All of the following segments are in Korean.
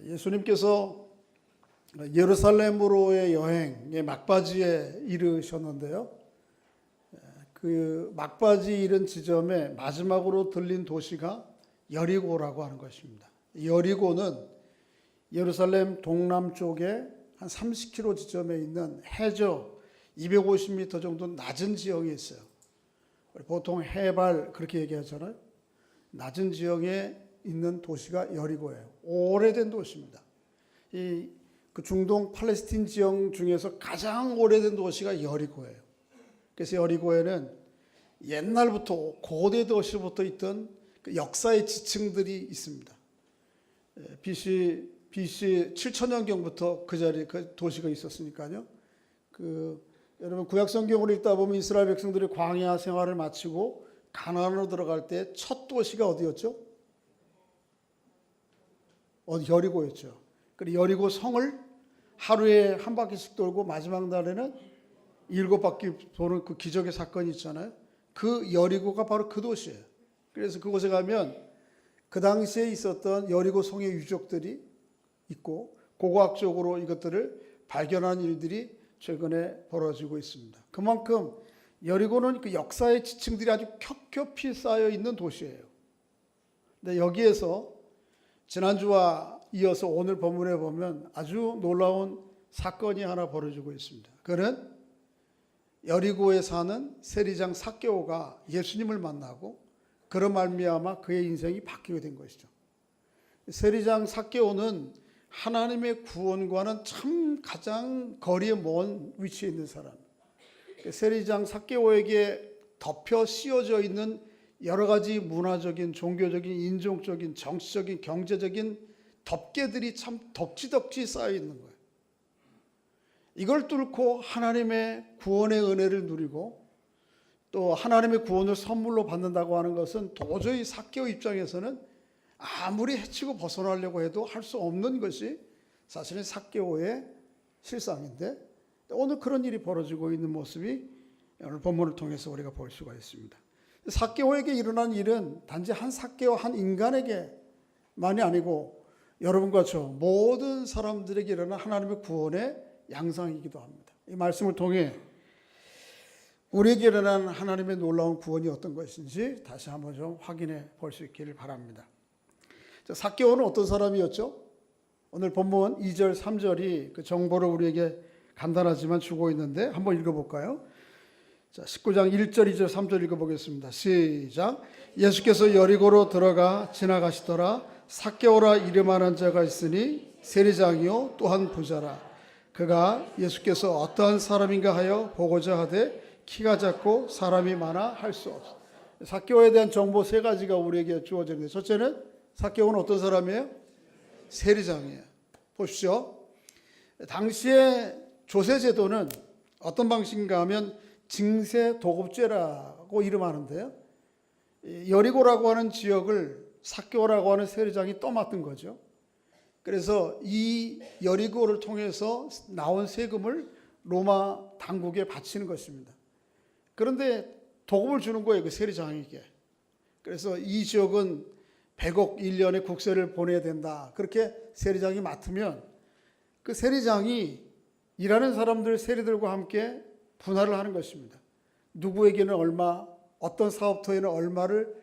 예수님께서 예루살렘으로의 여행의 막바지에 이르셨는데요. 그 막바지 이른 지점에 마지막으로 들린 도시가 여리고라고 하는 것입니다. 여리고는 예루살렘 동남쪽에 한 30km 지점에 있는 해저 250m 정도 낮은 지역에 있어요. 보통 해발 그렇게 얘기하잖아요. 낮은 지역에 있는 도시가 여리고예요. 오래된 도시입니다. 그 중동 팔레스틴 지역 중에서 가장 오래된 도시가 여리고예요. 그래서 여리고에는 옛날부터 고대 도시부터 있던 그 역사의 지층들이 있습니다. BC 7000년경부터 그 자리에 그 도시가 있었으니까요. 여러분 구약 성경을 읽다 보면 이스라엘 백성들이 광야 생활을 마치고 가나안으로 들어갈 때 첫 도시가 어디였죠? 여리고였죠. 그리고 여리고 성을 하루에 한 바퀴씩 돌고 마지막 날에는 7바퀴 도는 그 기적의 사건이 있잖아요. 그 여리고가 바로 그 도시예요. 그래서 그곳에 가면 그 당시에 있었던 여리고 성의 유적들이 있고 고고학적으로 이것들을 발견한 일들이 최근에 벌어지고 있습니다. 그만큼 여리고는 그 역사의 지층들이 아주 겹겹이 쌓여 있는 도시예요. 근데 여기에서 지난주와 이어서 오늘 본문에 보면 아주 놀라운 사건이 하나 벌어지고 있습니다. 그는 여리고에 사는 세리장 삭개오가 예수님을 만나고 그런 말미암아 그의 인생이 바뀌게 된 것이죠. 세리장 삭개오는 하나님의 구원과는 참 가장 거리에 먼 위치에 있는 사람. 세리장 삭개오에게 덮여 씌워져 있는 여러 가지 문화적인, 종교적인, 인종적인, 정치적인, 경제적인 덮개들이 참 덕지덕지 쌓여 있는 거예요. 이걸 뚫고 하나님의 구원의 은혜를 누리고 또 하나님의 구원을 선물로 받는다고 하는 것은 도저히 삭개오 입장에서는 아무리 해치고 벗어나려고 해도 할 수 없는 것이 사실은 삭개오의 실상인데 오늘 그런 일이 벌어지고 있는 모습이 오늘 본문을 통해서 우리가 볼 수가 있습니다. 삭개오에게 일어난 일은 단지 한 삭개오 한 인간에게만이 아니고 여러분과 저 모든 사람들에게 일어난 하나님의 구원의 양상이기도 합니다. 이 말씀을 통해 우리에게 일어난 하나님의 놀라운 구원이 어떤 것인지 다시 한번 좀 확인해 볼 수 있기를 바랍니다. 삭개오는 어떤 사람이었죠? 오늘 본문 2절 3절이 그 정보를 우리에게 간단하지만 주고 있는데 한번 읽어볼까요? 자, 19장 1절 2절 3절 읽어보겠습니다. 시작. 예수께서 여리고로 들어가 지나가시더라. 삭개오라 이름하는 자가 있으니 세리장이요 또한 부자라. 그가 예수께서 어떠한 사람인가 하여 보고자 하되 키가 작고 사람이 많아 할 수 없어. 삭개오에 대한 정보 세 가지가 우리에게 주어지는데 첫째는 삭개오는 어떤 사람이에요? 세리장이에요. 보십시오. 당시에 조세제도는 어떤 방식인가 하면 징세도급제라고 이름하는데요. 여리고라고 하는 지역을 삭개오라고 하는 세리장이 떠맡은 거죠. 그래서 이 여리고를 통해서 나온 세금을 로마 당국에 바치는 것입니다. 그런데 도급을 주는 거예요, 그 세리장에게. 그래서 이 지역은 100억 1년의 국세를 보내야 된다. 그렇게 세리장이 맡으면 그 세리장이 일하는 사람들, 세리들과 함께 분할을 하는 것입니다. 누구에게는 얼마, 어떤 사업터에는 얼마를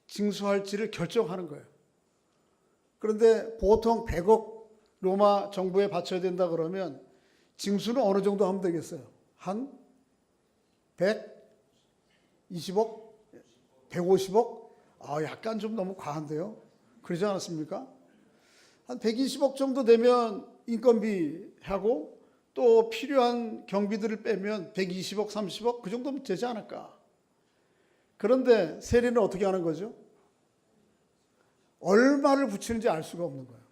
징수할지를 결정하는 거예요. 그런데 보통 100억 로마 정부에 바쳐야 된다 그러면 징수는 어느 정도 하면 되겠어요? 한 120억? 150억? 약간 좀 너무 과한데요? 그러지 않았습니까? 한 120억 정도 되면 인건비하고 또 필요한 경비들을 빼면 120억, 30억 그 정도면 되지 않을까? 그런데 세리는 어떻게 하는 거죠? 얼마를 붙이는지 알 수가 없는 거예요.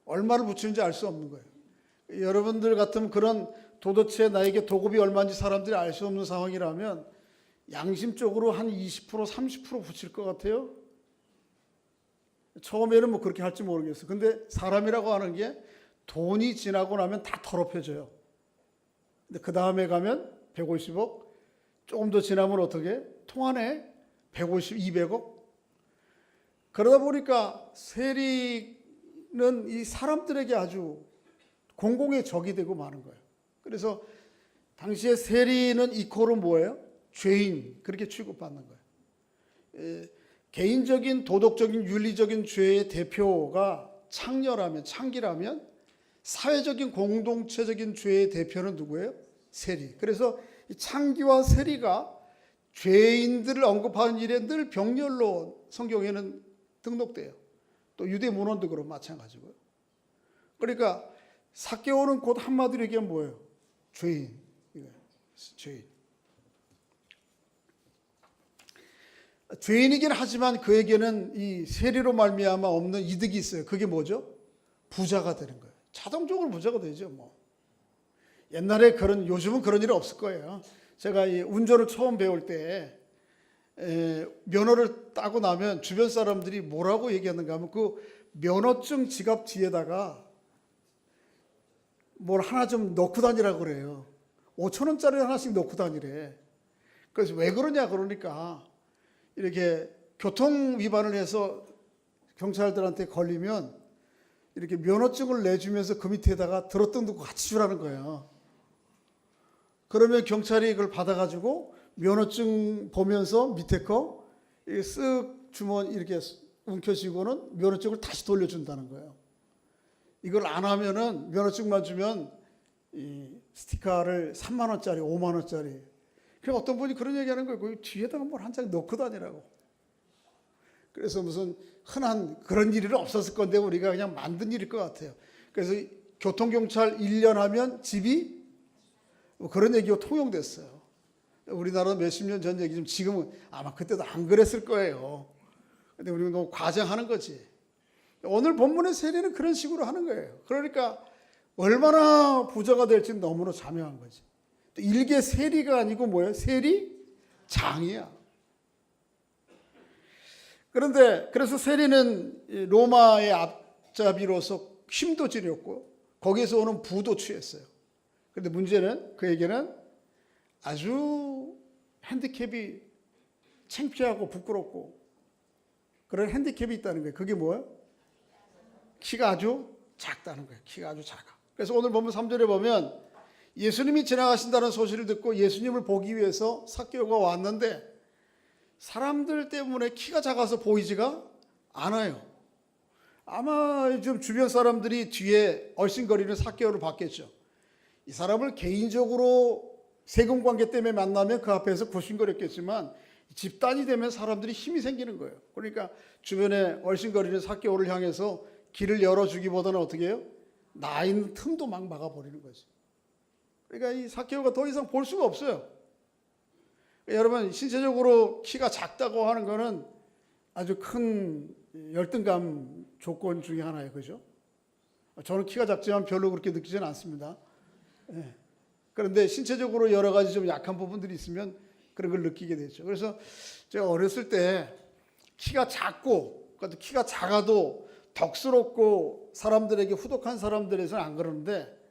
얼마를 붙이는지 알 수 없는 거예요. 여러분들 같으면 그런 도대체 나에게 도급이 얼마인지 사람들이 알 수 없는 상황이라면 양심적으로 한 20%, 30% 붙일 것 같아요. 처음에는 뭐 그렇게 할지 모르겠어요. 근데 사람이라고 하는 게 돈이 지나고 나면 다 더럽혀져요. 근데 그 다음에 가면 150억, 조금 더 지나면 어떻게? 통하네? 150, 200억? 그러다 보니까 세리는 이 사람들에게 아주 공공의 적이 되고 마는 거예요. 그래서 당시에 세리는 이코로 뭐예요? 죄인, 그렇게 취급받는 거예요. 개인적인 도덕적인 윤리적인 죄의 대표가 창기라면 사회적인 공동체적인 죄의 대표는 누구예요? 세리. 그래서 이 창기와 세리가 죄인들을 언급하는 일에 늘 병렬로 성경에는 등록돼요. 또 유대 문헌도 그런 마찬가지고요. 그러니까 삭개오는 곧 한마디로 얘기하면 뭐예요? 죄인. 죄인. 죄인이긴 하지만 그에게는 이 세리로 말미암아 없는 이득이 있어요. 그게 뭐죠? 부자가 되는 거예요. 자동적으로 부자가 되죠. 뭐 옛날에 요즘은 그런 일이 없을 거예요. 제가 이 운전을 처음 배울 때 면허를 따고 나면 주변 사람들이 뭐라고 얘기하는가 하면 그 면허증 지갑 뒤에다가 뭘 하나 좀 넣고 다니라고 그래요. 5,000원짜리 하나씩 넣고 다니래. 그래서 왜 그러냐 그러니까 이렇게 교통 위반을 해서 경찰들한테 걸리면 이렇게 면허증을 내주면서 그 밑에다가 들었던 거 같이 주라는 거예요. 그러면 경찰이 그걸 받아가지고 면허증 보면서 밑에 거 쓱 주머니 이렇게 움켜쥐고는 면허증을 다시 돌려준다는 거예요. 이걸 안 하면은 면허증만 주면 이 스티커를 3만 원짜리, 5만 원짜리. 그래서 어떤 분이 그런 얘기하는 거예요. 그 뒤에다가 뭘 한 장 넣고 다니라고. 그래서 무슨 흔한 그런 일은 없었을 건데 우리가 그냥 만든 일일 것 같아요. 그래서 교통경찰 1년 하면 집이 뭐 그런 얘기가 통용됐어요. 우리나라 몇십 년 전 얘기지만 지금은 아마 그때도 안 그랬을 거예요. 근데 우리가 너무 과장하는 거지. 오늘 본문의 세리는 그런 식으로 하는 거예요. 그러니까 얼마나 부자가 될지 너무나 자명한 거지. 또 일개 세리가 아니고 뭐예요? 세리장이야. 그런데 그래서 세리는 로마의 앞잡이로서 힘도 지녔고 거기에서 오는 부도 취했어요. 그런데 문제는 그에게는 아주 핸디캡이 창피하고 부끄럽고 그런 핸디캡이 있다는 거예요. 그게 뭐예요? 키가 아주 작다는 거예요. 키가 아주 작아. 그래서 오늘 본문 3절에 보면 예수님이 지나가신다는 소식을 듣고 예수님을 보기 위해서 삭개오가 왔는데 사람들 때문에 키가 작아서 보이지가 않아요. 아마 좀 주변 사람들이 뒤에 얼씬거리는 삭개오를 봤겠죠. 이 사람을 개인적으로 세금 관계 때문에 만나면 그 앞에서 굽신거렸겠지만 집단이 되면 사람들이 힘이 생기는 거예요. 그러니까 주변에 얼씬거리는 삭개오를 향해서 길을 열어주기보다는 어떻게 해요? 나 있는 틈도 막 막아버리는 거지. 그러니까 이 삭개오가 더 이상 볼 수가 없어요. 여러분 신체적으로 키가 작다고 하는 거는 아주 큰 열등감 조건 중에 하나예요. 그죠? 저는 키가 작지만 별로 그렇게 느끼지는 않습니다. 네. 그런데 신체적으로 여러 가지 좀 약한 부분들이 있으면 그런 걸 느끼게 되죠. 그래서 제가 어렸을 때 키가 작고 키가 작아도 덕스럽고 사람들에게 후덕한 사람들에서는 안 그러는데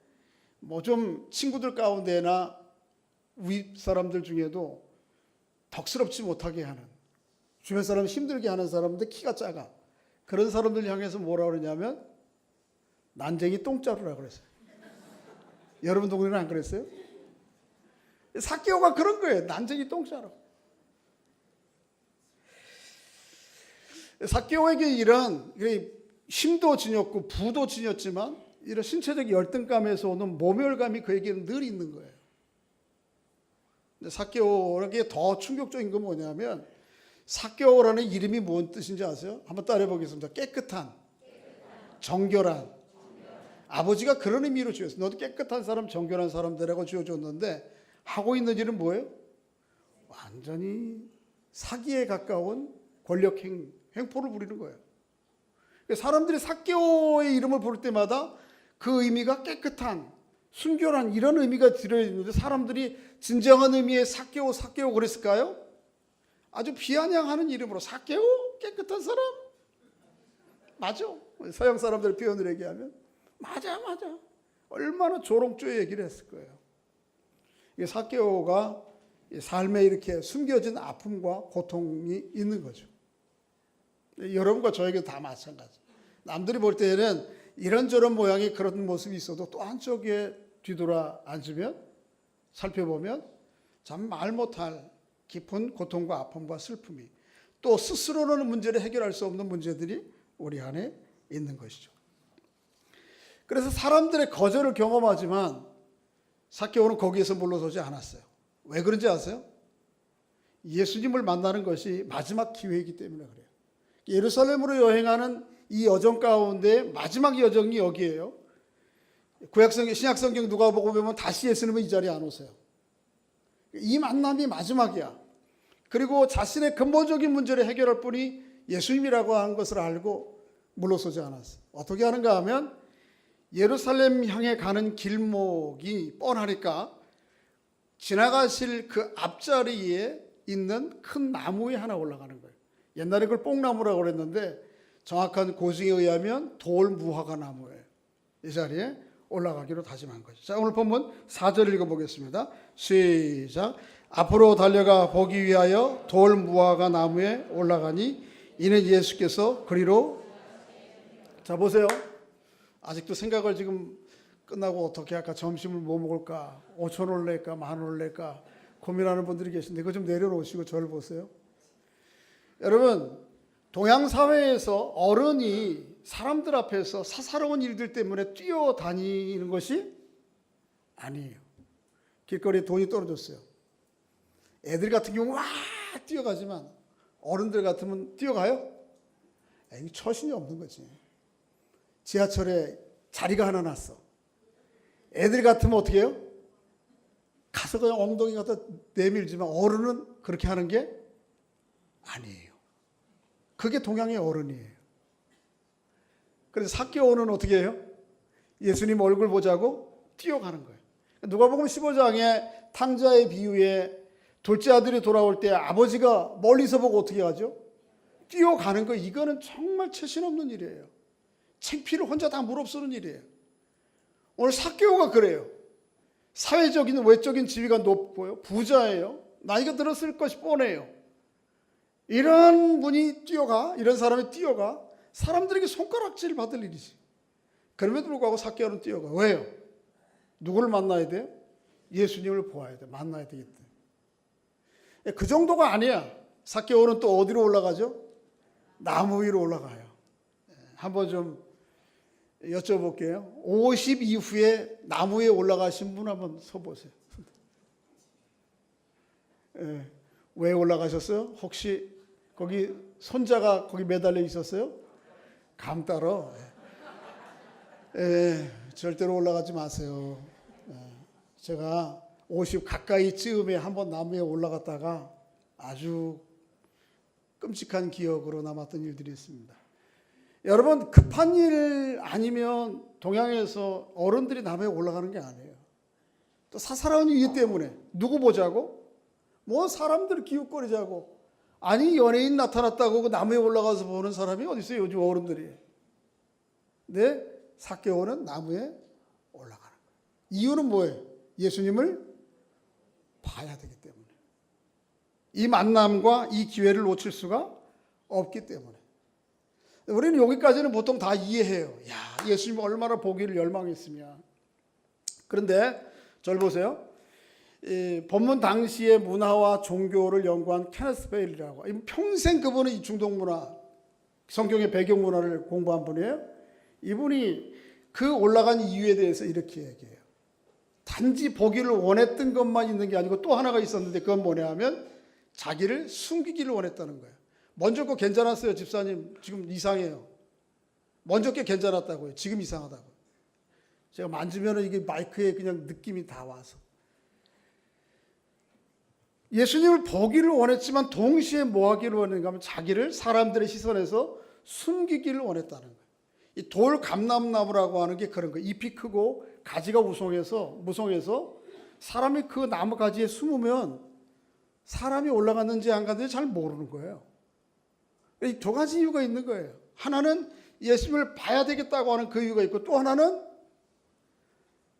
뭐 좀 친구들 가운데나 윗 사람들 중에도 덕스럽지 못하게 하는 주변 사람 힘들게 하는 사람인데 키가 작아. 그런 사람들 향해서 뭐라 그러냐면 난쟁이 똥자루라 그랬어요. 여러분 동네는 안 그랬어요? 삭개오가 그런 거예요. 난쟁이 똥자루. 삭개오에게 이런 힘도 지녔고 부도 지녔지만 이런 신체적 열등감에서 오는 모멸감이 그에게는 늘 있는 거예요. 삭개오에게 더 충격적인 건 뭐냐면 삭개오라는 이름이 뭔 뜻인지 아세요? 한번 따라해 보겠습니다. 깨끗한, 정결한. 아버지가 그런 의미로 지었어요. 너도 깨끗한 사람, 정결한 사람들이라고 지어줬는데 하고 있는 일은 뭐예요? 완전히 사기에 가까운 권력 횡포를 부리는 거예요. 사람들이 삭개오의 이름을 부를 때마다 그 의미가 깨끗한, 순결한 이런 의미가 들어있는데 사람들이 진정한 의미의 삭개오 그랬을까요? 아주 비아냥하는 이름으로 삭개오? 깨끗한 사람? 맞아. 서양 사람들 표현을 얘기하면 맞아. 얼마나 조롱조의 얘기를 했을 거예요. 여러분과 저에게 다 마찬가지. 남들이 볼 때에는 이런저런 모양의 그런 모습이 있어도 또 한쪽에 뒤돌아 앉으면 살펴보면 참 말 못할 깊은 고통과 아픔과 슬픔이 또 스스로는 문제를 해결할 수 없는 문제들이 우리 안에 있는 것이죠. 그래서 사람들의 거절을 경험하지만 삭개오는 거기에서 물러서지 않았어요. 왜 그런지 아세요? 예수님을 만나는 것이 마지막 기회이기 때문에 그래요. 예루살렘으로 여행하는 이 여정 가운데 마지막 여정이 여기예요. 구약성경, 신약성경 누가복음 보면 다시 예수님은 이 자리에 안 오세요. 이 만남이 마지막이야. 그리고 자신의 근본적인 문제를 해결할 분이 예수님이라고 하는 것을 알고 물러서지 않았어요. 어떻게 하는가 하면 예루살렘 향해 가는 길목이 뻔하니까 지나가실 그 앞자리에 있는 큰 나무 위에 하나 올라가는 거예요. 옛날에 그걸 뽕나무라고 그랬는데 정확한 고증에 의하면 돌무화과 나무예요. 이 자리에 올라가기로 다짐한 거죠. 자, 오늘 본문 4절 읽어보겠습니다. 시작. 앞으로 달려가 보기 위하여 돌무화과 나무에 올라가니 이는 예수께서 그리로. 자, 보세요. 아직도 생각을 지금 끝나고 어떻게 할까, 점심을 뭐 먹을까, 5천 원 낼까, 10,000원 낼까 고민하는 분들이 계신데 그거 좀 내려놓으시고 저를 보세요. 여러분, 동양 사회에서 어른이 사람들 앞에서 사사로운 일들 때문에 뛰어다니는 것이 아니에요. 길거리에 돈이 떨어졌어요. 애들 같은 경우 와 뛰어가지만 어른들 같으면 뛰어가요? 에이, 처신이 없는 거지. 지하철에 자리가 하나 났어. 애들 같으면 어떻게 해요? 가서 그냥 엉덩이 갖다 내밀지만 어른은 그렇게 하는 게 아니에요. 그게 동양의 어른이에요. 그래서 삭개오는 어떻게 해요? 예수님 얼굴 보자고 뛰어가는 거예요. 누가복음 15장에 탕자의 비유에 둘째 아들이 돌아올 때 아버지가 멀리서 보고 어떻게 하죠? 뛰어가는 거예요. 이거는 정말 체신 없는 일이에요. 창피를 혼자 다 무릅쓰는 일이에요. 오늘 삭개오가 그래요. 사회적인 외적인 지위가 높고요. 부자예요. 나이가 들었을 것이 뻔해요. 이런 분이 뛰어가, 이런 사람이 뛰어가 사람들에게 손가락질 받을 일이지. 그럼에도 불구하고 삭개오는 뛰어가. 왜요? 누구를 만나야 돼요? 예수님을 보아야 돼. 만나야 되기 때문에. 그 정도가 아니야. 삭개오는 또 어디로 올라가죠? 나무 위로 올라가요. 한번 좀 여쭤볼게요. 50 이후에 나무 위에 올라가신 분 한번 서보세요. 왜 올라가셨어요? 혹시 거기 손자가 거기 매달려 있었어요? 감 따러. 절대로 올라가지 마세요. 제가 50 가까이 쯤에 한번 나무에 올라갔다가 아주 끔찍한 기억으로 남았던 일들이 있습니다. 여러분, 급한 일 아니면 동양에서 어른들이 나무에 올라가는 게 아니에요. 또 사사로운 이유 때문에 누구 보자고? 뭐 사람들 기웃거리자고. 아니 연예인 나타났다고 그 나무에 올라가서 보는 사람이 어디 있어요? 요즘 어른들이. 네, 삭개오는 나무에 올라가는 거예요. 이유는 뭐예요? 예수님을 봐야 되기 때문에. 이 만남과 이 기회를 놓칠 수가 없기 때문에. 우리는 여기까지는 보통 다 이해해요. 야, 예수님 얼마나 보기를 열망했으냐. 그런데 저를 보세요. 본문 당시의 문화와 종교를 연구한 케네스 베일이라고, 평생 그분은 이 중동 문화, 성경의 배경 문화를 공부한 분이에요. 이분이 그 올라간 이유에 대해서 이렇게 얘기해요. 단지 보기를 원했던 것만 있는 게 아니고 또 하나가 있었는데 그건 뭐냐 하면 자기를 숨기기를 원했다는 거예요. 먼저 거 괜찮았어요. 집사님 지금 이상해요. 먼저 게 괜찮았다고요. 지금 이상하다고. 제가 만지면 이게 마이크에 그냥 느낌이 다 와서. 예수님을 보기를 원했지만 동시에 뭐 하기를 원했는가 하면 자기를 사람들의 시선에서 숨기기를 원했다는 거예요. 이 돌 감람나무라고 하는 게 그런 거예요. 잎이 크고 가지가 무성해서 사람이 그 나무 가지에 숨으면 사람이 올라갔는지 안 갔는지 잘 모르는 거예요. 이 두 가지 이유가 있는 거예요. 하나는 예수님을 봐야 되겠다고 하는 그 이유가 있고 또 하나는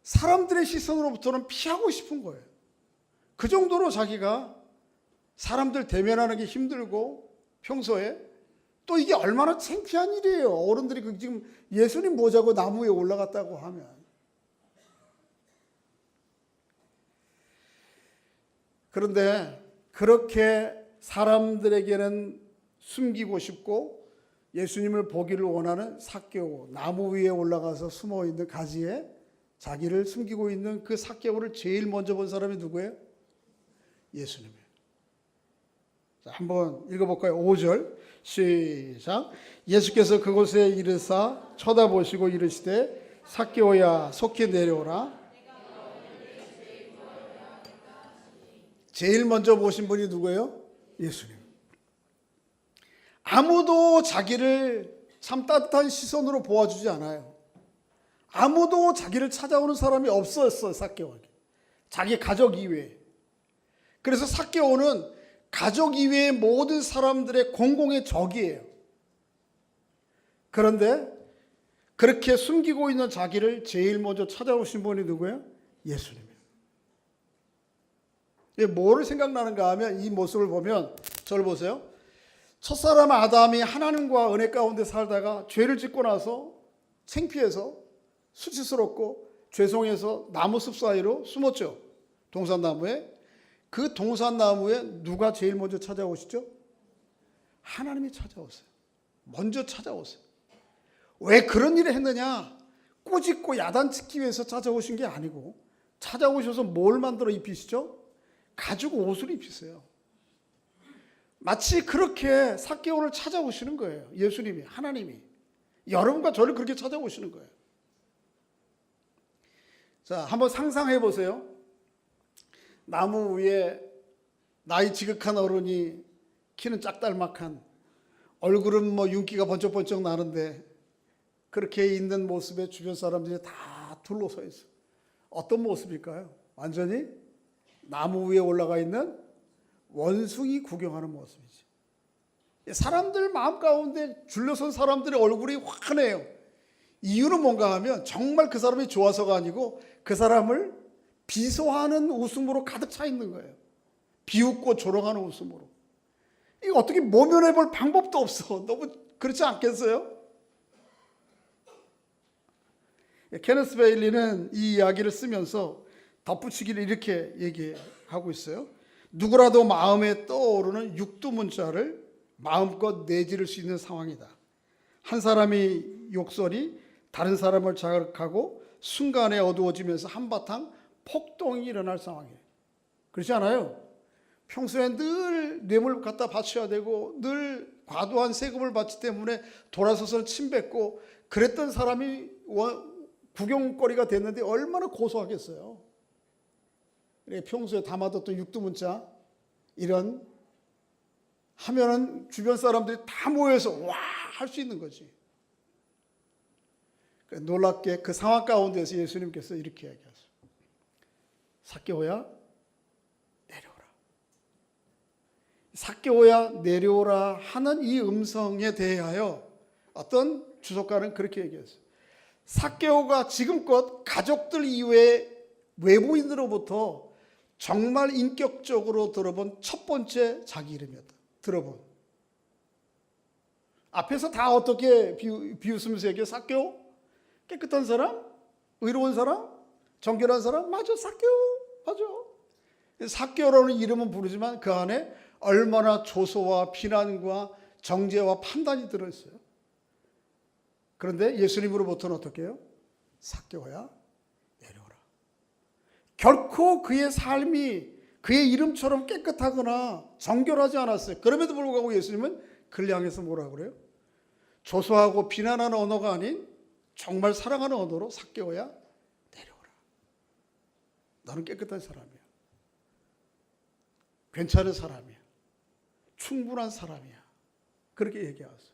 사람들의 시선으로부터는 피하고 싶은 거예요. 그 정도로 자기가 사람들 대면하는 게 힘들고 평소에 또 이게 얼마나 창피한 일이에요. 어른들이 지금 예수님 보자고 나무 위에 올라갔다고 하면. 그런데 그렇게 사람들에게는 숨기고 싶고 예수님을 보기를 원하는 삭개오, 나무 위에 올라가서 숨어있는 가지에 자기를 숨기고 있는 그 삭개오를 제일 먼저 본 사람이 누구예요? 예수님이에요. 자, 한번 읽어볼까요? 5절 시작. 예수께서 그곳에 이르사 쳐다보시고 이르시되 삭개오야 속히 내려오라. 제일 먼저 보신 분이 누구예요? 예수님. 아무도 자기를 참 따뜻한 시선으로 보아주지 않아요. 아무도 자기를 찾아오는 사람이 없었어요. 삭개오에게. 자기 가족 이외에. 그래서 삭개오는 가족 이외의 모든 사람들의 공공의 적이에요. 그런데 그렇게 숨기고 있는 자기를 제일 먼저 찾아오신 분이 누구예요? 예수님이에요. 뭐를 생각나는가 하면 이 모습을 보면 저를 보세요. 첫사람 아담이 하나님과 은혜 가운데 살다가 죄를 짓고 나서 창피해서 수치스럽고 죄송해서 나무숲 사이로 숨었죠. 동산나무에. 그 동산나무에 누가 제일 먼저 찾아오시죠? 하나님이 찾아오세요. 먼저 찾아오세요. 왜 그런 일을 했느냐? 꾸짖고 야단치기 위해서 찾아오신 게 아니고 찾아오셔서 뭘 만들어 입히시죠? 가죽 옷을 입히세요. 마치 그렇게 삭개오를 찾아오시는 거예요. 예수님이, 하나님이. 여러분과 저를 그렇게 찾아오시는 거예요. 자, 한번 상상해 보세요. 나무 위에 나이 지극한 어른이 키는 짝달막한 얼굴은 윤기가 번쩍번쩍 나는데 그렇게 있는 모습에 주변 사람들이 다 둘러서 있어요. 어떤 모습일까요? 완전히 나무 위에 올라가 있는 원숭이 구경하는 모습이지. 사람들 마음 가운데 줄려선 사람들의 얼굴이 환해요. 이유는 뭔가 하면 정말 그 사람이 좋아서가 아니고 그 사람을 비소하는 웃음으로 가득 차 있는 거예요. 비웃고 조롱하는 웃음으로. 이거 어떻게 모면해 볼 방법도 없어. 너무 그렇지 않겠어요? 케네스 베일리는 이 이야기를 쓰면서 덧붙이기를 이렇게 얘기하고 있어요. 누구라도 마음에 떠오르는 육두문자를 마음껏 내지를 수 있는 상황이다. 한 사람이 욕설이 다른 사람을 자극하고 순간에 어두워지면서 한바탕 폭동이 일어날 상황이에요. 그렇지 않아요? 평소에 늘 뇌물 갖다 바쳐야 되고 늘 과도한 세금을 받기 때문에 돌아서서 침뱉고 그랬던 사람이 구경거리가 됐는데 얼마나 고소하겠어요. 평소에 담아뒀던 육두문자 이런 하면은 주변 사람들이 다 모여서 와 할 수 있는 거지. 놀랍게 그 상황 가운데서 예수님께서 이렇게 얘기하세요. 삭개오야 내려오라. 삭개오야 내려오라 하는 이 음성에 대하여 어떤 주석가는 그렇게 얘기했어요. 삭개오가 지금껏 가족들 이외의 외부인으로부터 정말 인격적으로 들어본 첫 번째 자기 이름이었다. 들어본. 앞에서 다 어떻게 비웃으면서 얘기해? 삭개오? 깨끗한 사람? 의로운 사람? 정결한 사람? 맞아, 삭개오. 맞아. 삭개오라는 이름은 부르지만 그 안에 얼마나 조소와 비난과 정죄와 판단이 들어있어요. 그런데 예수님으로부터는 어떻게 해요? 삭개오야 내려오라. 결코 그의 삶이 그의 이름처럼 깨끗하거나 정결하지 않았어요. 그럼에도 불구하고 예수님은 그를 향해서 뭐라고 그래요? 조소하고 비난하는 언어가 아닌 정말 사랑하는 언어로 삭개오야 내려오라. 너는 깨끗한 사람이야. 괜찮은 사람이야. 충분한 사람이야. 그렇게 얘기하세요.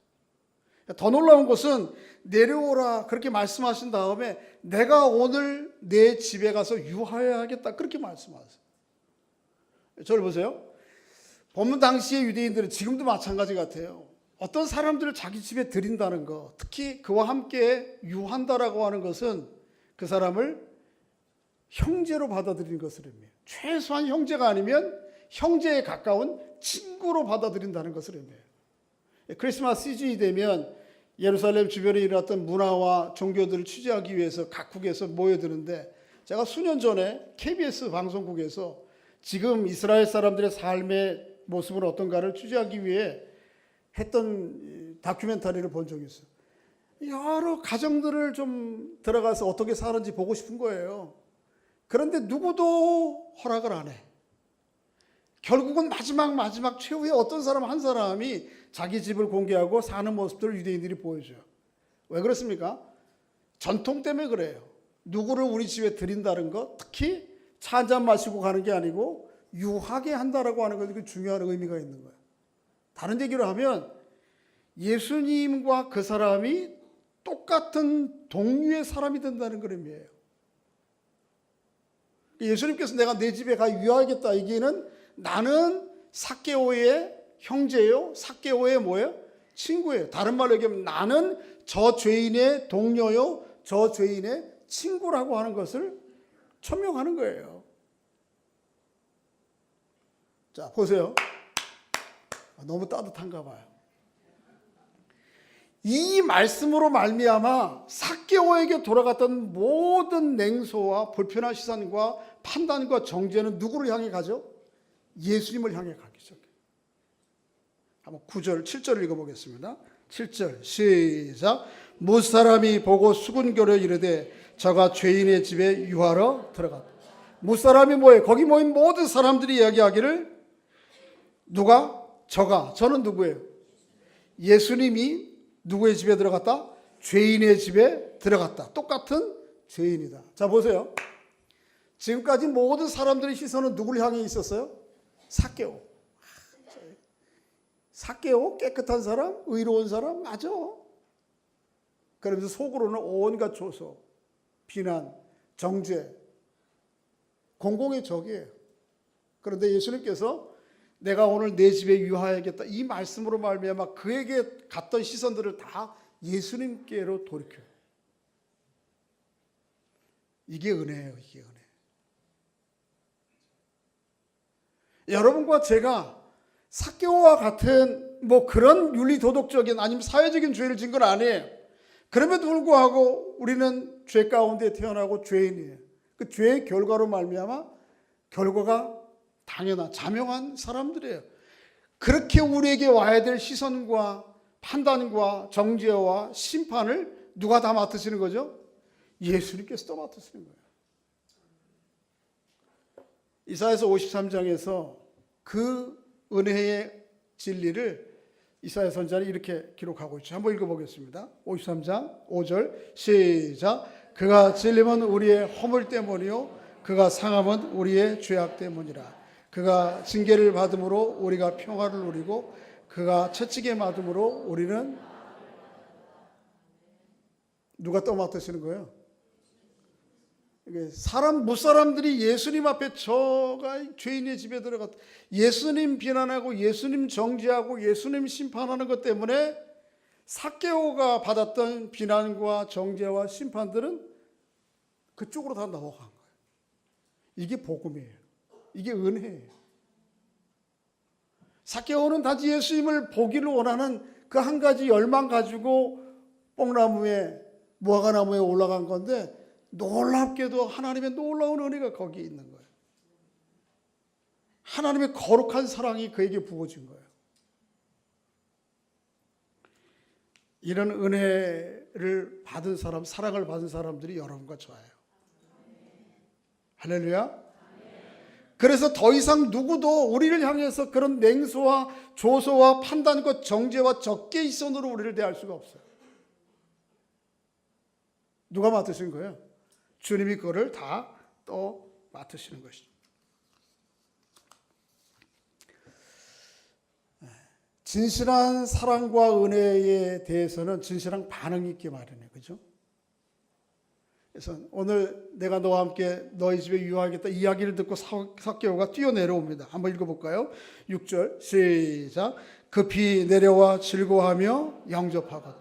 더 놀라운 것은 내려오라 그렇게 말씀하신 다음에 내가 오늘 내 집에 가서 유하여야겠다 그렇게 말씀하세요. 저를 보세요. 본문 당시의 유대인들은 지금도 마찬가지 같아요. 어떤 사람들을 자기 집에 들인다는 거, 특히 그와 함께 유한다라고 하는 것은 그 사람을 형제로 받아들이는 것을 의미해요. 최소한 형제가 아니면 형제에 가까운 친구로 받아들인다는 것을 의미해요. 크리스마스 시즌이 되면 예루살렘 주변에 일어났던 문화와 종교들을 취재하기 위해서 각국에서 모여드는데, 제가 수년 전에 KBS 방송국에서 지금 이스라엘 사람들의 삶의 모습은 어떤가를 취재하기 위해 했던 다큐멘터리를 본 적이 있어요. 여러 가정들을 좀 들어가서 어떻게 사는지 보고 싶은 거예요. 그런데 누구도 허락을 안 해. 결국은 마지막 최후에 어떤 사람 한 사람이 자기 집을 공개하고 사는 모습들을 유대인들이 보여줘요. 왜 그렇습니까? 전통 때문에 그래요. 누구를 우리 집에 들인다는 것, 특히 차 한잔 마시고 가는 게 아니고 유하게 한다라고 하는 것이 중요한 의미가 있는 거예요. 다른 얘기로 하면 예수님과 그 사람이 똑같은 동류의 사람이 된다는 그런 의미예요. 예수님께서 내가 내 집에 가 유하겠다, 이게는 나는 삭개오의 형제요, 삭개오의 뭐예요? 친구예요. 다른 말로 얘기하면 나는 저 죄인의 동료요, 저 죄인의 친구라고 하는 것을 천명하는 거예요. 자, 보세요. 너무 따뜻한가 봐요. 이 말씀으로 말미암아 삭개오에게 돌아갔던 모든 냉소와 불편한 시선과 판단과 정죄는 누구를 향해 가죠? 예수님을 향해 가기 시작해요. 한번 9절, 7절을 읽어보겠습니다. 7절 시작. 무사람이 보고 수군교려 이르되 저가 죄인의 집에 유하러 들어갔다. 무사람이 뭐예요? 거기 모인 모든 사람들이 이야기하기를 누가? 저가. 저는 누구예요? 예수님이 누구의 집에 들어갔다? 죄인의 집에 들어갔다. 똑같은 죄인이다. 자, 보세요. 지금까지 모든 사람들의 시선은 누구를 향해 있었어요? 삭개오. 삭개오, 깨끗한 사람, 의로운 사람, 맞아. 그러면서 속으로는 온갖 조소, 비난, 정죄, 공공의 적이에요. 그런데 예수님께서 내가 오늘 내 집에 유하야겠다, 이 말씀으로 말미암아 그에게 갔던 시선들을 다 예수님께로 돌이켜요. 이게 은혜예요. 이게 은혜. 여러분과 제가 삭개오와 같은 뭐 그런 윤리도덕적인 아니면 사회적인 죄를 진 건 아니에요. 그럼에도 불구하고 우리는 죄 가운데 태어나고 죄인이에요. 그 죄의 결과로 말미암아 결과가 당연한 자명한 사람들이에요. 그렇게 우리에게 와야 될 시선과 판단과 정죄와 심판을 누가 다 맡으시는 거죠? 예수님께서 또 맡으시는 거예요. 이사야서 53장에서 그 은혜의 진리를 이사야 선지자는 이렇게 기록하고 있죠. 한번 읽어보겠습니다. 53장 5절 시작. 그가 찔림은 우리의 허물 때문이요 그가 상함은 우리의 죄악 때문이라. 그가 징계를 받음으로 우리가 평화를 누리고 그가 채찍에 맞음으로 우리는 누가 또 맡으시는 거예요? 무사람들이 예수님 앞에 저가 죄인의 집에 들어갔다. 예수님 비난하고 예수님 정죄하고 예수님 심판하는 것 때문에 삭개오가 받았던 비난과 정죄와 심판들은 그쪽으로 다 넘어간 거예요. 이게 복음이에요. 이게 은혜예요. 삭개오는 단지 예수님을 보기를 원하는 그 한 가지 열망 가지고 뽕나무에 무화과나무에 올라간 건데 놀랍게도 하나님의 놀라운 은혜가 거기에 있는 거예요. 하나님의 거룩한 사랑이 그에게 부어진 거예요. 이런 은혜를 받은 사람, 사랑을 받은 사람들이 여러분과 저예요. 할렐루야. 그래서 더 이상 누구도 우리를 향해서 그런 냉소와 조소와 판단과 정죄와 적개의 시선으로 우리를 대할 수가 없어요. 누가 맡으신 거예요? 주님이 그거를 다 또 맡으시는 것이죠. 진실한 사랑과 은혜에 대해서는 진실한 반응이 있기 마련이에요. 그죠? 그래서 오늘 내가 너와 함께 너희 집에 유하겠다 이야기를 듣고 삭개오가 뛰어내려옵니다. 한번 읽어볼까요? 6절 시작. 급히 내려와 즐거워하며 영접하거든.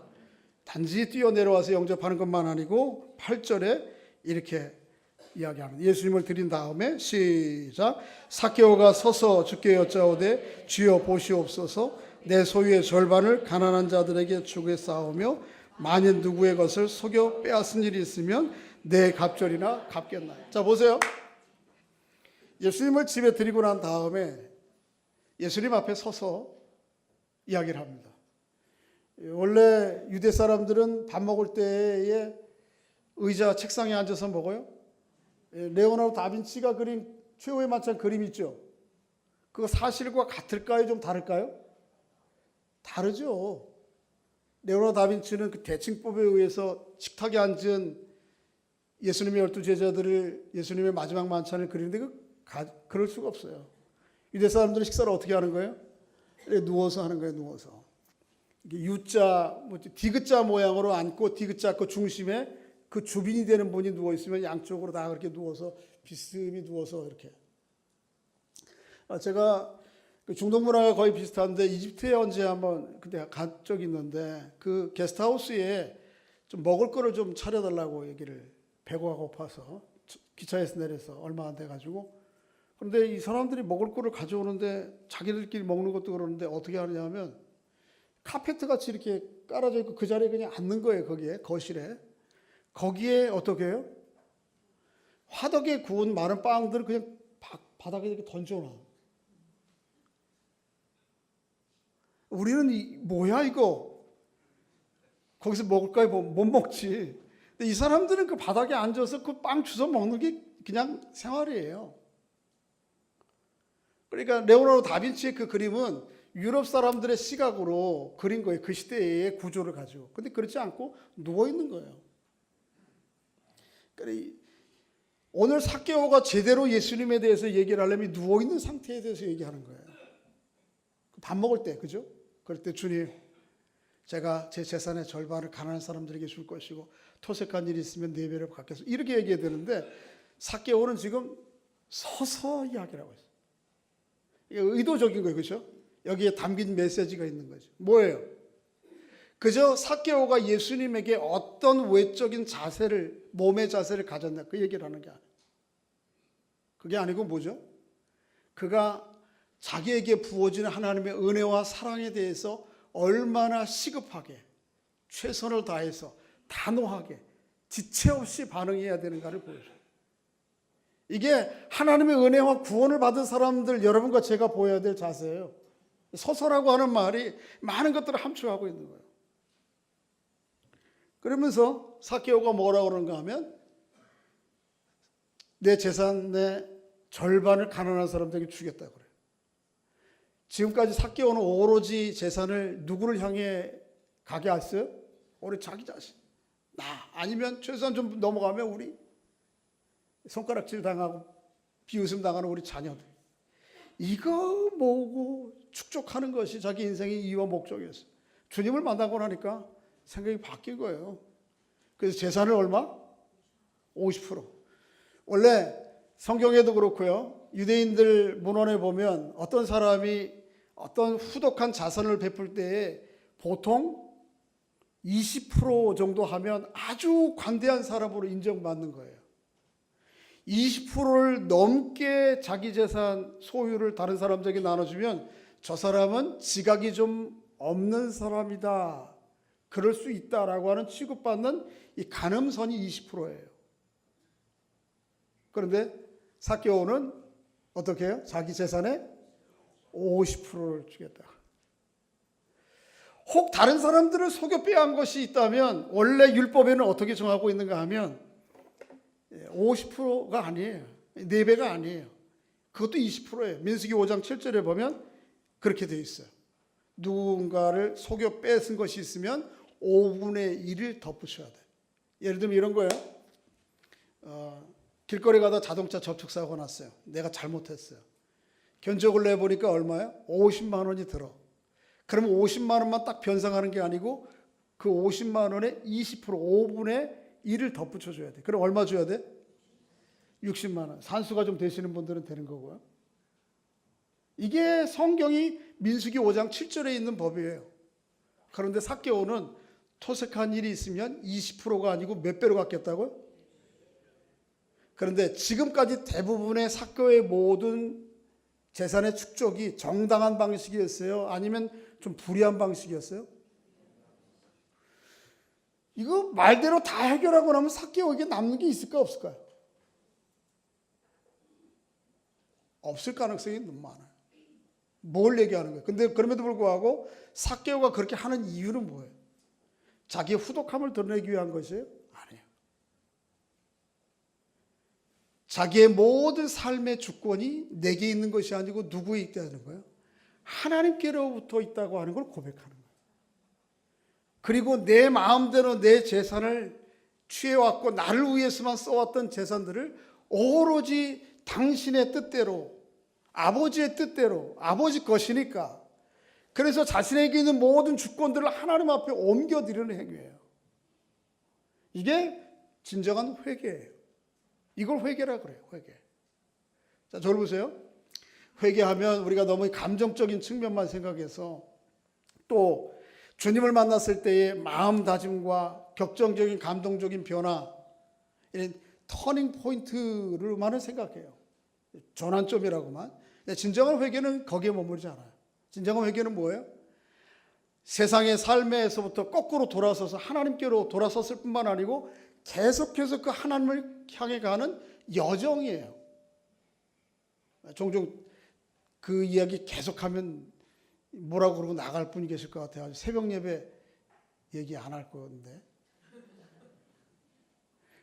단지 뛰어내려와서 영접하는 것만 아니고 8절에 이렇게 이야기합니다. 예수님을 드린 다음에 시작. 삭개오가 서서 주께 여짜오되 주여 보시옵소서 내 소유의 절반을 가난한 자들에게 주게 쌓으며 만일 누구의 것을 속여 빼앗은 일이 있으면 내 갑절이나 갚겠나요? 자, 보세요. 예수님을 집에 드리고 난 다음에 예수님 앞에 서서 이야기를 합니다. 원래 유대 사람들은 밥 먹을 때에 의자, 책상에 앉아서 먹어요. 레오나르도 다빈치가 그린 최후의 만찬 그림 있죠. 그거 사실과 같을까요? 좀 다를까요? 다르죠. 레오나르도 다빈치는 그 대칭법에 의해서 식탁에 앉은 예수님의 12 제자들을 예수님의 마지막 만찬을 그리는데 그럴 수가 없어요. 유대 사람들은 식사를 어떻게 하는 거예요? 누워서 하는 거예요. 누워서. 이게 U자, 디귿자 모양으로 앉고 디귿자 그 중심에 그 주빈이 되는 분이 누워 있으면 양쪽으로 다 그렇게 누워서 비스듬히 누워서 이렇게. 제가 중동 문화가 거의 비슷한데 이집트에 언제 한번 그때 간 적이 있는데 그 게스트하우스에 좀 먹을 거를 좀 차려달라고 얘기를 배고가 고파서 기차에서 내려서 얼마 안 돼가지고 그런데 이 사람들이 먹을 거를 가져오는데 자기들끼리 먹는 것도 그러는데 어떻게 하느냐 하면 카페트 같이 이렇게 깔아져 있고 그 자리에 그냥 앉는 거예요. 거기에 거실에. 거기에 어떻게 해요? 화덕에 구운 마른 빵들을 그냥 바닥에 이렇게 던져놔. 우리는 뭐야 이거? 거기서 먹을까요? 못 먹지. 근데 이 사람들은 그 바닥에 앉아서 그 빵 주워 먹는 게 그냥 생활이에요. 그러니까 레오나르도 다빈치의 그 그림은 유럽 사람들의 시각으로 그린 거예요. 그 시대의 구조를 가지고. 근데 그렇지 않고 누워 있는 거예요. 그러니까 오늘 삭개오가 제대로 예수님에 대해서 얘기를 하려면 누워 있는 상태에 대해서 얘기하는 거예요. 밥 먹을 때, 그죠? 그럴 때 주님, 제가 제 재산의 절반을 가난한 사람들에게 줄 것이고 토색한 일이 있으면 4배를 갚겠소. 이렇게 얘기해야 되는데 삭개오는 지금 서서 이야기를 하고 있어요. 이게 의도적인 거예요. 그렇죠? 여기에 담긴 메시지가 있는 거죠. 뭐예요? 그저 삭개오가 예수님에게 어떤 외적인 자세를, 몸의 자세를 가졌냐 그 얘기를 하는 게 아니에요. 그게 아니고 뭐죠? 그가 자기에게 부어지는 하나님의 은혜와 사랑에 대해서 얼마나 시급하게 최선을 다해서 단호하게 지체 없이 반응해야 되는가를 보여줘요. 이게 하나님의 은혜와 구원을 받은 사람들 여러분과 제가 보여야 될 자세예요. 서서라고 하는 말이 많은 것들을 함축하고 있는 거예요. 그러면서 삭개오가 뭐라고 그러는가 하면 내 재산의 절반을 가난한 사람들에게 주겠다고 그래요. 지금까지 삭개오는 오로지 재산을 누구를 향해 가게 했어요? 오로지 자기 자신. 나 아니면 최소한 좀 넘어가면 우리 손가락질 당하고 비웃음 당하는 우리 자녀들. 이거 모으고 축적하는 것이 자기 인생의 이유와 목적이었어요. 주님을 만나고 나니까 생각이 바뀐 거예요. 그래서 재산을 얼마? 50%. 원래 성경에도 그렇고요. 유대인들 문헌에 보면 어떤 사람이 어떤 후덕한 자선을 베풀 때에 보통 20% 정도 하면 아주 관대한 사람으로 인정받는 거예요. 20%를 넘게 자기 재산 소유를 다른 사람들에게 나눠주면 저 사람은 지각이 좀 없는 사람이다. 그럴 수 있다라고 하는 취급받는 이 가늠선이 20%예요. 그런데 삭개오는 어떻게 해요? 자기 재산의 50%를 주겠다. 혹 다른 사람들을 속여 빼앗은 것이 있다면 원래 율법에는 어떻게 정하고 있는가 하면 50%가 아니에요. 4배가 아니에요. 그것도 20%예요. 민수기 5장 7절에 보면 그렇게 되어 있어요. 누군가를 속여 뺏은 것이 있으면 5분의 1을 덧붙여야 돼. 예를 들면 이런 거예요. 길거리 가다 자동차 접촉사고가 났어요. 내가 잘못했어요. 견적을 내보니까 얼마야? 50만 원이 들어. 그러면 50만 원만 딱 변상하는 게 아니고 그 50만 원에 20% 5분의 1을 덧붙여줘야 돼. 그럼 얼마 줘야 돼? 60만 원. 산수가 좀 되시는 분들은 되는 거고요. 이게 성경이 민수기 5장 7절에 있는 법이에요. 그런데 삭개오는 토색한 일이 있으면 20%가 아니고 몇 배로 갚겠다고요? 그런데 지금까지 대부분의 삭개오의 모든 재산의 축적이 정당한 방식이었어요? 아니면 좀 불의한 방식이었어요? 이거 말대로 다 해결하고 나면 삭개오에게 남는 게 있을까 없을까요? 없을 가능성이 너무 많아요. 뭘 얘기하는 거예요? 근데 그럼에도 불구하고 삭개오가 그렇게 하는 이유는 뭐예요? 자기의 후덕함을 드러내기 위한 것이에요? 아니에요. 자기의 모든 삶의 주권이 내게 있는 것이 아니고 누구에 있다는 거예요? 하나님께로부터 있다고 하는 걸 고백하는 거예요. 그리고 내 마음대로 내 재산을 취해왔고 나를 위해서만 써왔던 재산들을 오로지 당신의 뜻대로, 아버지의 뜻대로, 아버지 것이니까, 그래서 자신에게 있는 모든 주권들을 하나님 앞에 옮겨드리는 행위예요. 이게 진정한 회개예요. 이걸 회개라 그래요. 회개. 자, 저를 보세요. 회개하면 우리가 너무 감정적인 측면만 생각해서, 또 주님을 만났을 때의 마음다짐과 격정적인 감동적인 변화, 이런 터닝 포인트로만은 생각해요. 전환점이라고만. 진정한 회개는 거기에 머물지 않아요. 진정한 회개는 뭐예요? 세상의 삶에서부터 거꾸로 돌아서서 하나님께로 돌아섰을 뿐만 아니고 계속해서 그 하나님을 향해 가는 여정이에요. 종종 그 이야기 계속하면 뭐라고 그러고 나갈 분이 계실 것 같아요. 새벽 예배 얘기 안 할 건데.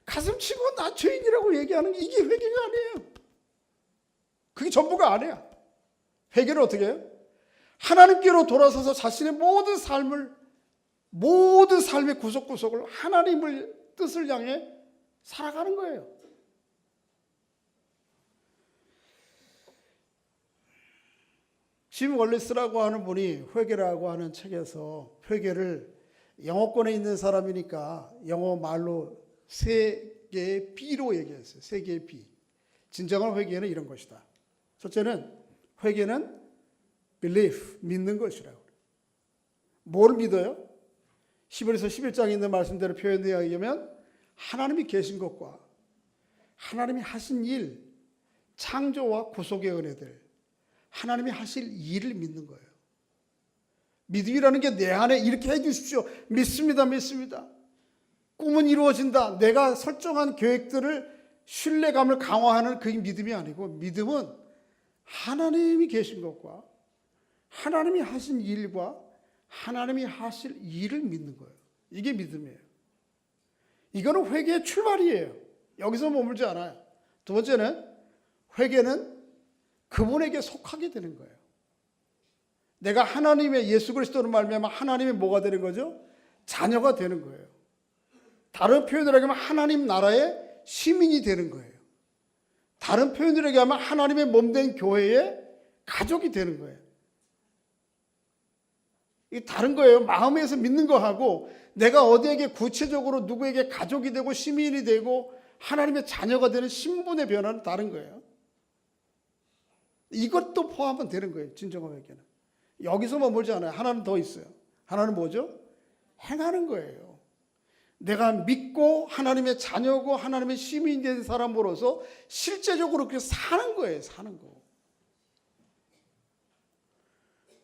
가슴 치고 나 죄인이라고 얘기하는 게 이게 회개가 아니에요. 그게 전부가 아니야. 회개를 어떻게 해요? 하나님께로 돌아서서 자신의 모든 삶의 구석구석을 하나님을 뜻을 향해 살아가는 거예요. 짐 월리스라고 하는 분이 회개라고 하는 책에서 회개를 영어권에 있는 사람이니까 영어 말로 세 개의 B로 얘기했어요. 세 개의 B. 진정한 회개는 이런 것이다. 첫째는 회개는 belief, 믿는 것이라고. 뭘 믿어요? 히브리서 11장에 있는 말씀대로 표현되어 의하면 하나님이 계신 것과 하나님이 하신 일, 창조와 구속의 은혜들, 하나님이 하실 일을 믿는 거예요. 믿음이라는 게 내 안에 이렇게 해 주십시오. 믿습니다. 믿습니다. 꿈은 이루어진다. 내가 설정한 계획들을 신뢰감을 강화하는 그게 믿음이 아니고, 믿음은 하나님이 계신 것과 하나님이 하신 일과 하나님이 하실 일을 믿는 거예요. 이게 믿음이에요. 이거는 회개의 출발이에요. 여기서 머물지 않아요. 두 번째는 회개는 그분에게 속하게 되는 거예요. 내가 하나님의 예수 그리스도로 말미암아 하나님의 뭐가 되는 거죠? 자녀가 되는 거예요. 다른 표현으로 하면 하나님 나라의 시민이 되는 거예요. 다른 표현으로 하면 하나님의 몸된 교회의 가족이 되는 거예요. 이게 다른 거예요. 마음에서 믿는 거하고 내가 어디에게 구체적으로 누구에게 가족이 되고 시민이 되고 하나님의 자녀가 되는 신분의 변화는 다른 거예요. 이것도 포함은 되는 거예요. 진정한 회개는. 여기서 머물지 않아요. 하나는 더 있어요. 하나는 뭐죠? 행하는 거예요. 내가 믿고 하나님의 자녀고 하나님의 시민이 된 사람으로서 실제적으로 그렇게 사는 거예요. 사는 거.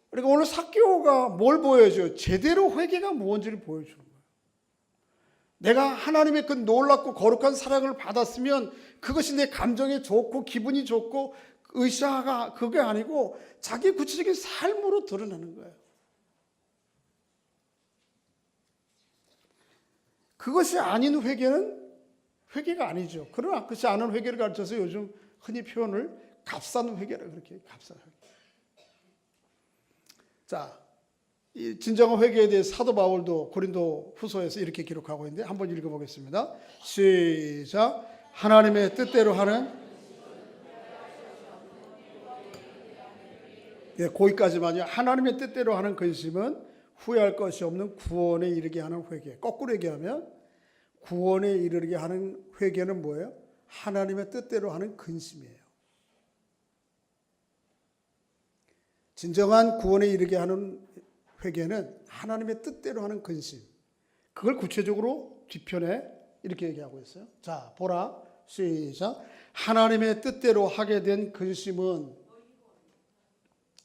그러니까 오늘 삭개오가 뭘 보여줘요? 제대로 회개가 뭔지를 보여주는 거예요. 내가 하나님의 그 놀랍고 거룩한 사랑을 받았으면 그것이 내 감정에 좋고 기분이 좋고 의사가 그게 아니고 자기 구체적인 삶으로 드러나는 거예요. 그것이 아닌 회개는 회개가 아니죠. 그러나 그것이 아닌 회개를 가르쳐서 요즘 흔히 표현을 값싼 회개라 그렇게 값싼 회개. 자, 이 진정한 회개에 대해 사도 바울도 고린도 후서에서 이렇게 기록하고 있는데 한번 읽어보겠습니다. 시작. 하나님의 뜻대로 하는, 거기까지만요. 하나님의 뜻대로 하는 근심은 후회할 것이 없는 구원에 이르게 하는 회개. 거꾸로 얘기하면 구원에 이르게 하는 회개는 뭐예요? 하나님의 뜻대로 하는 근심이에요. 진정한 구원에 이르게 하는 회개는 하나님의 뜻대로 하는 근심. 그걸 구체적으로 뒤편에 이렇게 얘기하고 있어요. 자, 보라. 시작. 하나님의 뜻대로 하게 된 근심은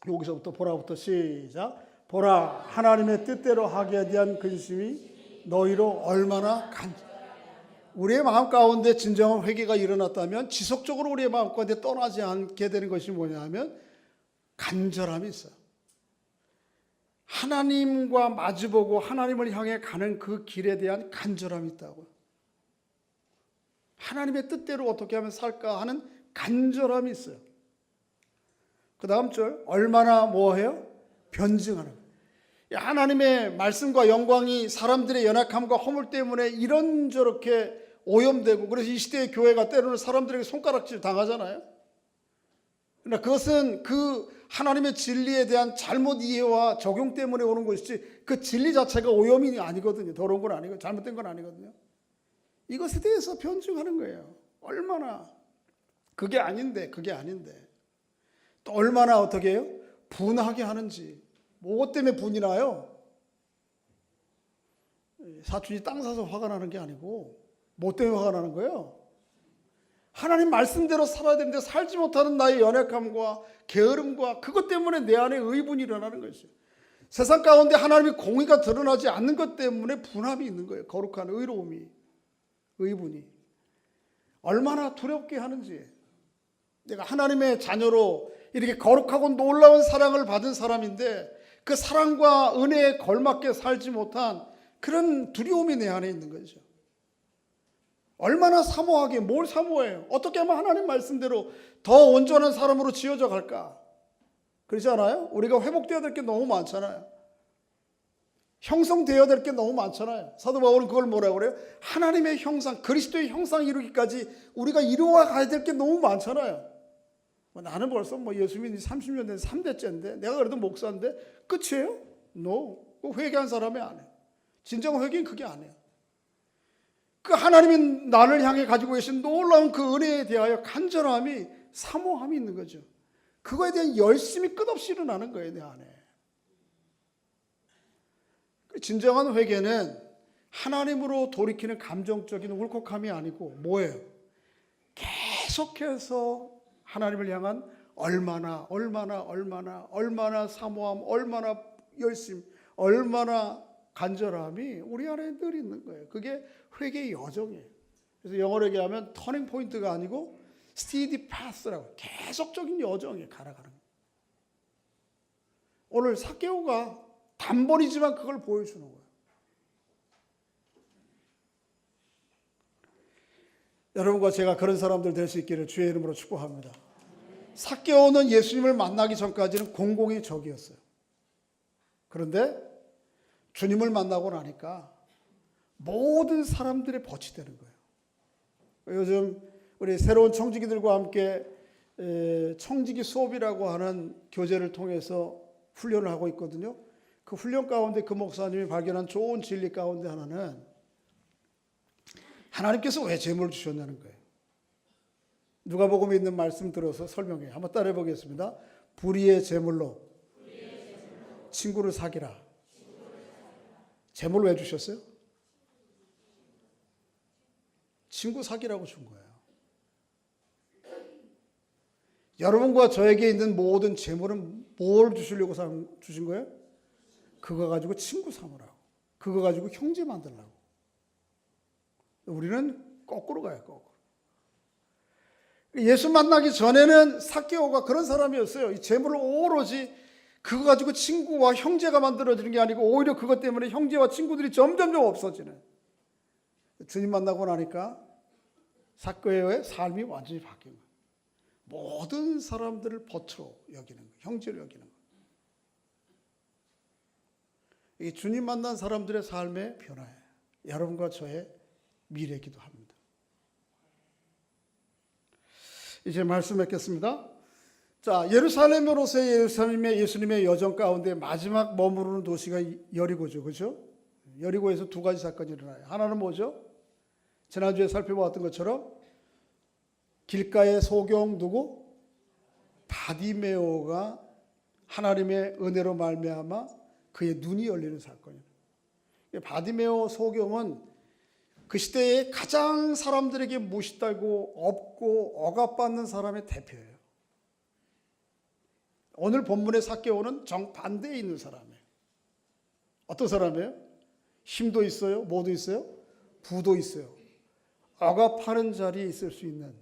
여기서부터 보라부터 시작. 보라, 하나님의 뜻대로 하기에 대한 근심이 너희로 얼마나 우리의 마음 가운데 진정한 회개가 일어났다면 지속적으로 우리의 마음 가운데 떠나지 않게 되는 것이 뭐냐면 간절함이 있어요. 하나님과 마주보고 하나님을 향해 가는 그 길에 대한 간절함이 있다고요. 하나님의 뜻대로 어떻게 하면 살까 하는 간절함이 있어요. 그 다음 절, 얼마나 뭐해요? 변증하는 거예요. 하나님의 말씀과 영광이 사람들의 연약함과 허물 때문에 이런저렇게 오염되고, 그래서 이 시대의 교회가 때로는 사람들에게 손가락질 당하잖아요. 그러나 그것은 그 하나님의 진리에 대한 잘못 이해와 적용 때문에 오는 것이지 그 진리 자체가 오염이 아니거든요. 더러운 건 아니고 잘못된 건 아니거든요. 이것에 대해서 변증하는 거예요. 얼마나 그게 아닌데 또 얼마나 어떻게 해요? 분하게 하는지. 뭐 때문에 분이 나요? 사촌이 땅 사서 화가 나는 게 아니고 뭐 때문에 화가 나는 거예요? 하나님 말씀대로 살아야 되는데 살지 못하는 나의 연약함과 게으름과 그것 때문에 내 안에 의분이 일어나는 것이죠. 세상 가운데 하나님의 공의가 드러나지 않는 것 때문에 분함이 있는 거예요. 거룩한 의로움이, 의분이. 얼마나 두렵게 하는지. 내가 하나님의 자녀로 이렇게 거룩하고 놀라운 사랑을 받은 사람인데 그 사랑과 은혜에 걸맞게 살지 못한 그런 두려움이 내 안에 있는 거죠. 얼마나 사모하게, 뭘 사모해요? 어떻게 하면 하나님 말씀대로 더 온전한 사람으로 지어져 갈까? 그렇지 않아요? 우리가 회복되어야 될 게 너무 많잖아요. 형성되어야 될 게 너무 많잖아요. 사도 바울은 그걸 뭐라고 그래요? 하나님의 형상, 그리스도의 형상 이루기까지 우리가 이루어 가야 될 게 너무 많잖아요. 나는 벌써 예수 믿은 지 30년 된 3대째인데 내가 그래도 목사인데 끝이에요? No. 회개한 사람이 안 해요. 진정 회개는 그게 아니에요. 그 하나님이 나를 향해 가지고 계신 놀라운 그 은혜에 대하여 간절함이, 사모함이 있는 거죠. 그거에 대한 열심이 끝없이 일어나는 거예요, 내 안에. 진정한 회개는 하나님으로 돌이키는 감정적인 울컥함이 아니고 뭐예요? 계속해서 하나님을 향한 얼마나 사모함, 얼마나 열심, 얼마나 간절함이 우리 안에 늘 있는 거예요. 그게 회개의 여정이에요. 그래서 영어로 얘기하면 터닝 포인트가 아니고 스티디 파스라고, 계속적인 여정에 가라가는 거예요. 오늘 삭개오가 단번이지만 그걸 보여주는 거예요. 여러분과 제가 그런 사람들 될 수 있기를 주의 이름으로 축복합니다. 삭개오는 예수님을 만나기 전까지는 공공의 적이었어요. 그런데 주님을 만나고 나니까 모든 사람들의 벗이 되는 거예요. 요즘 우리 새로운 청지기들과 함께 청지기 수업이라고 하는 교재를 통해서 훈련을 하고 있거든요. 그 훈련 가운데 그 목사님이 발견한 좋은 진리 가운데 하나는 하나님께서 왜 재물을 주셨냐는 거예요. 누가복음에 있는 말씀 들어서 설명해요. 한번 따라해 보겠습니다. 불의의 재물로 친구를 사귀라. 재물을 왜 주셨어요? 친구 사귀라고 준 거예요. 여러분과 저에게 있는 모든 재물은 뭘 주시려고 주신 거예요? 그거 가지고 친구 삼으라고. 그거 가지고 형제 만들라고. 우리는 거꾸로 가요, 거꾸로. 예수 만나기 전에는 삭개오가 그런 사람이었어요. 이 재물을 오로지 그거 가지고 친구와 형제가 만들어지는 게 아니고 오히려 그것 때문에 형제와 친구들이 점점점 없어지는. 주님 만나고 나니까 삭개오의 삶이 완전히 바뀐 거예요. 모든 사람들을 벗으로 여기는 거예요. 형제로 여기는 거예요. 이 주님 만난 사람들의 삶의 변화예요. 여러분과 저의 미래이기도 합니다. 이제 말씀 맺겠습니다. 자, 예루살렘으로서의 예수님의 여정 가운데 마지막 머무르는 도시가 여리고죠. 그렇죠? 여리고에서 두 가지 사건이 일어나요. 하나는 뭐죠? 지난주에 살펴보았던 것처럼 길가의 소경 누구? 바디메오가 하나님의 은혜로 말미암아 그의 눈이 열리는 사건이에요. 바디메오 소경은 그 시대에 가장 사람들에게 무시되고 없고 억압받는 사람의 대표예요. 오늘 본문의 삭개오는 정반대에 있는 사람이에요. 어떤 사람이에요? 힘도 있어요. 뭐도 있어요? 부도 있어요. 억압하는 자리에 있을 수 있는.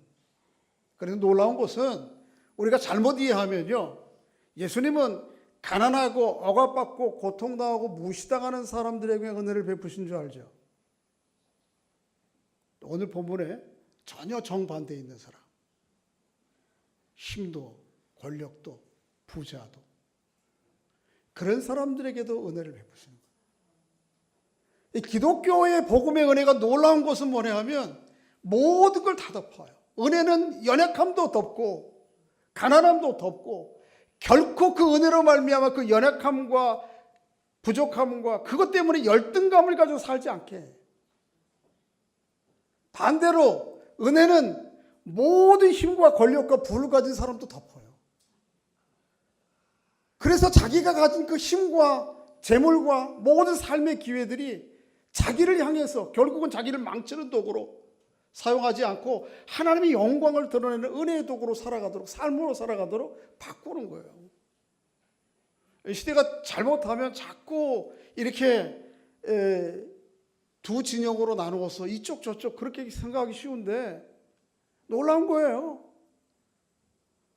그래서 놀라운 것은 우리가 잘못 이해하면요, 예수님은 가난하고 억압받고 고통당하고 무시당하는 사람들에게 은혜를 베푸신 줄 알죠. 오늘 본문에 전혀 정반대에 있는 사람, 힘도 권력도 부자도, 그런 사람들에게도 은혜를 베푸시는 거예요. 이 기독교의 복음의 은혜가 놀라운 것은 뭐냐 하면 모든 걸 다 덮어요. 은혜는 연약함도 덮고 가난함도 덮고, 결코 그 은혜로 말미암아 그 연약함과 부족함과 그것 때문에 열등감을 가지고 살지 않게 해요. 반대로 은혜는 모든 힘과 권력과 부를 가진 사람도 덮어요. 그래서 자기가 가진 그 힘과 재물과 모든 삶의 기회들이 자기를 향해서 결국은 자기를 망치는 도구로 사용하지 않고 하나님의 영광을 드러내는 은혜의 도구로 살아가도록, 삶으로 살아가도록 바꾸는 거예요. 시대가 잘못하면 자꾸 이렇게 두 진영으로 나누어서 이쪽 저쪽 그렇게 생각하기 쉬운데 놀라운 거예요.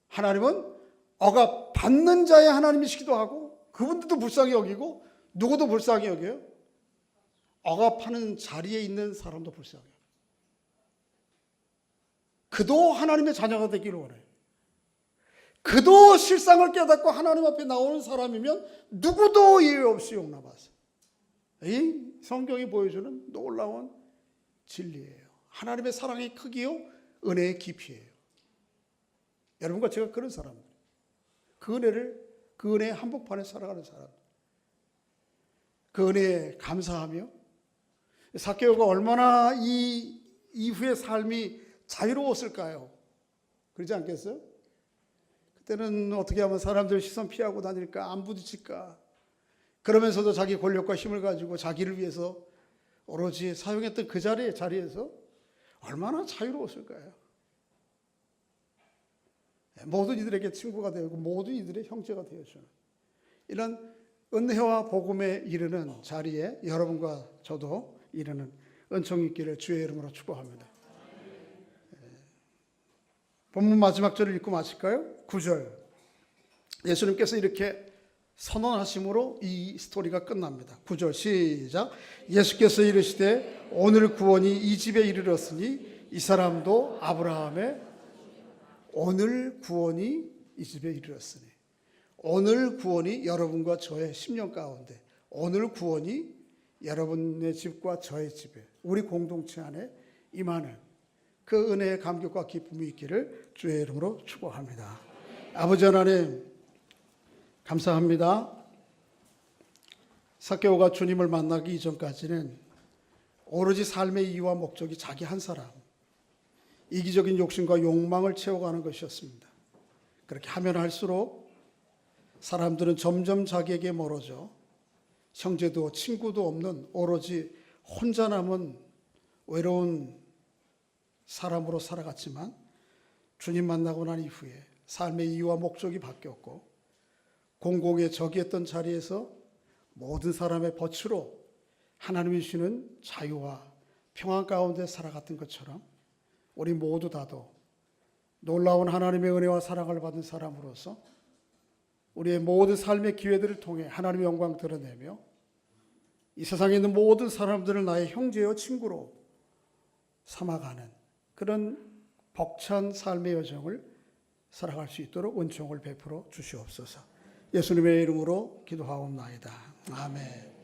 하나님은 억압 받는 자의 하나님이시기도 하고, 그분들도 불쌍히 여기고 누구도 불쌍히 여겨요. 억압하는 자리에 있는 사람도 불쌍해요. 그도 하나님의 자녀가 되기를 원해요. 그도 실상을 깨닫고 하나님 앞에 나오는 사람이면 누구도 예외 없이 용납하세요. 이 성경이 보여주는 놀라운 진리예요. 하나님의 사랑의 크기요, 은혜의 깊이예요. 여러분과 제가 그런 사람들, 그 은혜의 한복판에 살아가는 사람, 그 은혜에 감사하며, 삭개오가 얼마나 이 이후의 삶이 자유로웠을까요? 그러지 않겠어요? 그때는 어떻게 하면 사람들 시선 피하고 다닐까, 안 부딪힐까, 그러면서도 자기 권력과 힘을 가지고 자기를 위해서 오로지 사용했던 그 자리에서 얼마나 자유로웠을까요? 모든 이들에게 친구가 되고 모든 이들의 형제가 되어주는 이런 은혜와 복음에 이르는 자리에 여러분과 저도 이르는 은총이 있기를 주의 이름으로 축복합니다. 본문 마지막 절을 읽고 마칠까요? 9절. 예수님께서 이렇게 선언하심으로 이 스토리가 끝납니다. 9절 시작. 예수께서 이르시되 오늘 구원이 이 집에 이르렀으니 이 사람도 아브라함의, 오늘 구원이 이 집에 이르렀으니, 오늘 구원이 여러분과 저의 심령 가운데, 오늘 구원이 여러분의 집과 저의 집에, 우리 공동체 안에 임하는 그 은혜의 감격과 기쁨이 있기를 주의 이름으로 축복합니다. 아버지 하나님, 감사합니다. 삭개오가 주님을 만나기 이전까지는 오로지 삶의 이유와 목적이 자기 한 사람, 이기적인 욕심과 욕망을 채워가는 것이었습니다. 그렇게 하면 할수록 사람들은 점점 자기에게 멀어져 형제도 친구도 없는 오로지 혼자 남은 외로운 사람으로 살아갔지만, 주님 만나고 난 이후에 삶의 이유와 목적이 바뀌었고 공공의 적이었던 자리에서 모든 사람의 벗으로 하나님이 주시는 자유와 평안 가운데 살아갔던 것처럼 우리 모두 다도 놀라운 하나님의 은혜와 사랑을 받은 사람으로서 우리의 모든 삶의 기회들을 통해 하나님의 영광 드러내며 이 세상에 있는 모든 사람들을 나의 형제요 친구로 삼아가는 그런 벅찬 삶의 여정을 살아갈 수 있도록 은총을 베풀어 주시옵소서. 예수님의 이름으로 기도하옵나이다. 아멘.